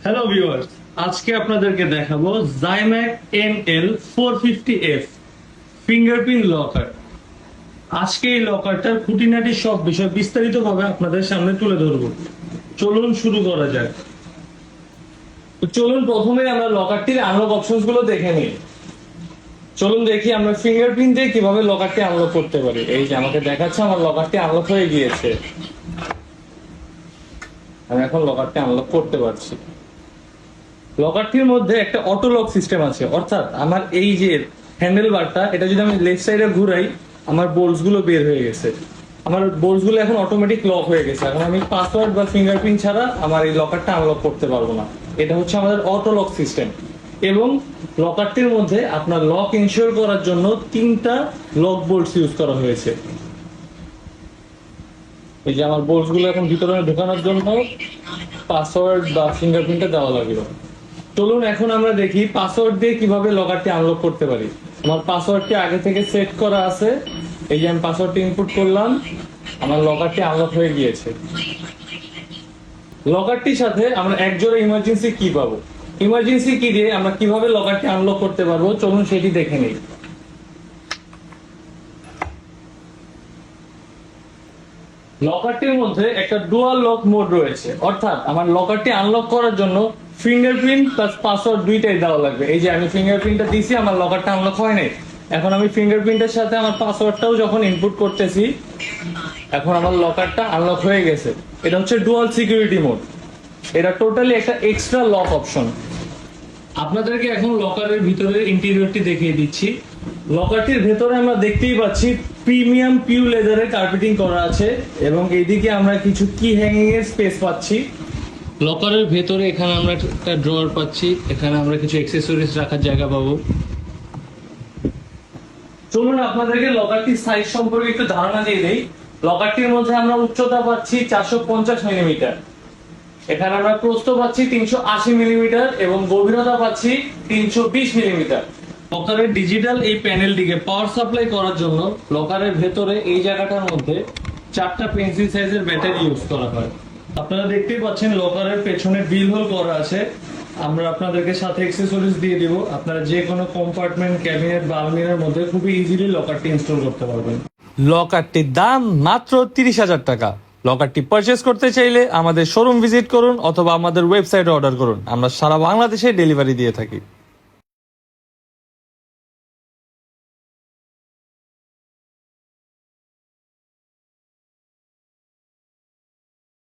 Hello viewers, আজকে আপনাদেরকে দেখাবো জাইম্যাক NL450F ফিঙ্গারপ্রিন্ট লকার। আজকে এই লকারটার খুঁটিনাটি সব বিষয় বিস্তারিতভাবে আপনাদের সামনে তুলে ধরবো। চলুন শুরু করা যাক। তো চলুন প্রথমে আমরা লকারটির আনলক অপশনস গুলো দেখে নিই। চলুন দেখি আমরা ফিঙ্গারপ্রিন্ট দিয়ে কিভাবে লকারটি আনলক করতে পারি। এই যে আমাকে দেখাচ্ছে আমার লকারটি আনলক হয়ে গিয়েছে। আমি এখন লকারটি আনলক করতে পারছি। লকারটির মধ্যে একটা অটো লক সিস্টেম আছে, অর্থাৎ আমার এই যে হ্যান্ডেল বারটা, এটা যদি আমি লেফট সাইডে ঘুরাই আমার বোল্টস গুলো বের হয়ে গেছে। আমার বোল্টস গুলো এখন অটোমেটিক লক হয়ে গেছে। এখন আমি পাসওয়ার্ড বা ফিঙ্গারপ্রিন্ট ছাড়া আমার এই লকারটা আনলক করতে পারবো না। এটা হচ্ছে আমাদের অটো লক সিস্টেম। এবং লকারটির মধ্যে আপনার লক ইনশিওর করার জন্য 3টা লক বোল্টস ইউজ করা হয়েছে। এই যে আমার বোল্টস গুলো এখন ভিতরে ঢোকানোর জন্য পাসওয়ার্ড বা ফিঙ্গারপ্রিন্টটা দেওয়া লাগবে। চলুন এখন আমরা দেখি পাসওয়ার্ড দিয়ে কিভাবে লকারটি আনলক করতে পারি। আমার পাসওয়ার্ডটি আগে থেকে সেট করা আছে। এই যে আমি পাসওয়ার্ডটি ইনপুট করলাম, আমার লকারটি আনলক হয়ে গিয়েছে। লকারটির সাথে আমরা একজোড়া ইমার্জেন্সি কি পাবো। ইমার্জেন্সি কি দিয়ে আমরা কিভাবে লকারটি আনলক করতে পারবো, চলুন সেটি দেখে নিই। লকারটির মধ্যে একটা ডুয়াল লক মোড রয়েছে, অর্থাৎ আমার লকারটি আনলক করার জন্য ফিঙ্গারপ্রিন্ট প্লাস পাসওয়ার্ড দুইটাই দেওয়া লাগবে। এই যে আমি ফিঙ্গারপ্রিন্টটা দিছি, আমার লকারটা আনলক হয় নাই। এখন আমি ফিঙ্গারপ্রিন্টের সাথে আমার পাসওয়ার্ডটাও যখন ইনপুট করতেছি, এখন আমার লকারটা আনলক হয়ে গেছে। এটা হচ্ছে ডুয়াল সিকিউরিটি মোড। এটা টোটালি একটা এক্সট্রা লক অপশন। আপনাদেরকে এখন লকারের ভিতরে ইন্টেরিয়রটি দেখিয়ে দিচ্ছি। লকারটির ভেতরে আমরা দেখতেই পাচ্ছি প্রিমিয়াম পিউ লেদারের কার্পেটিং করা আছে এবং এইদিকে আমরা কিছু কি হ্যাঙ্গিং এর স্পেস পাচ্ছি। লকারের ভেতরে এখানে আমরা একটা ড্রয়ার পাচ্ছি, এখানে আমরা কিছু অ্যাকসেসরিজ রাখার জায়গা পাবো। চলুন আপনাদেরকে লকারটির সাইজ সম্পর্কে একটু ধারণা দিয়ে দেই। লকারটির মধ্যে আমরা উচ্চতা পাচ্ছি 450 মিলিমিটার, এখানে আমরা প্রস্থ পাচ্ছি 380 মিলিমিটার এবং গভীরতা পাচ্ছি 320 মিলিমিটার। লকারের ডিজিটাল এই প্যানেলটিকে পাওয়ার সাপ্লাই করার জন্য লকারের ভেতরে এই জায়গাটার মধ্যে 4টা পেন্সিল সাইজের ব্যাটারি ইউজ করা হয়। আপনারা দেখতেই পাচ্ছেন লকারের পেছনে ড্রিল হোল করা আছে। আমরা আপনাদেরকে সাথে অ্যাকসেসরিজ দিয়ে দিব। আপনারা যে কোনো কম্পার্টমেন্ট, ক্যাবিনেট বা আলমিরার মধ্যে খুবই ইজিলি লকারটি ইনস্টল করতে পারবেন। লকারটির দাম মাত্র 30,000 টাকা। লকারটি পারচেস করতে চাইলে আমাদের শোরুম ভিজিট করুন অথবা আমাদের ওয়েবসাইটে অর্ডার করুন। আমরা সারা বাংলাদেশে ডেলিভারি দিয়ে থাকি।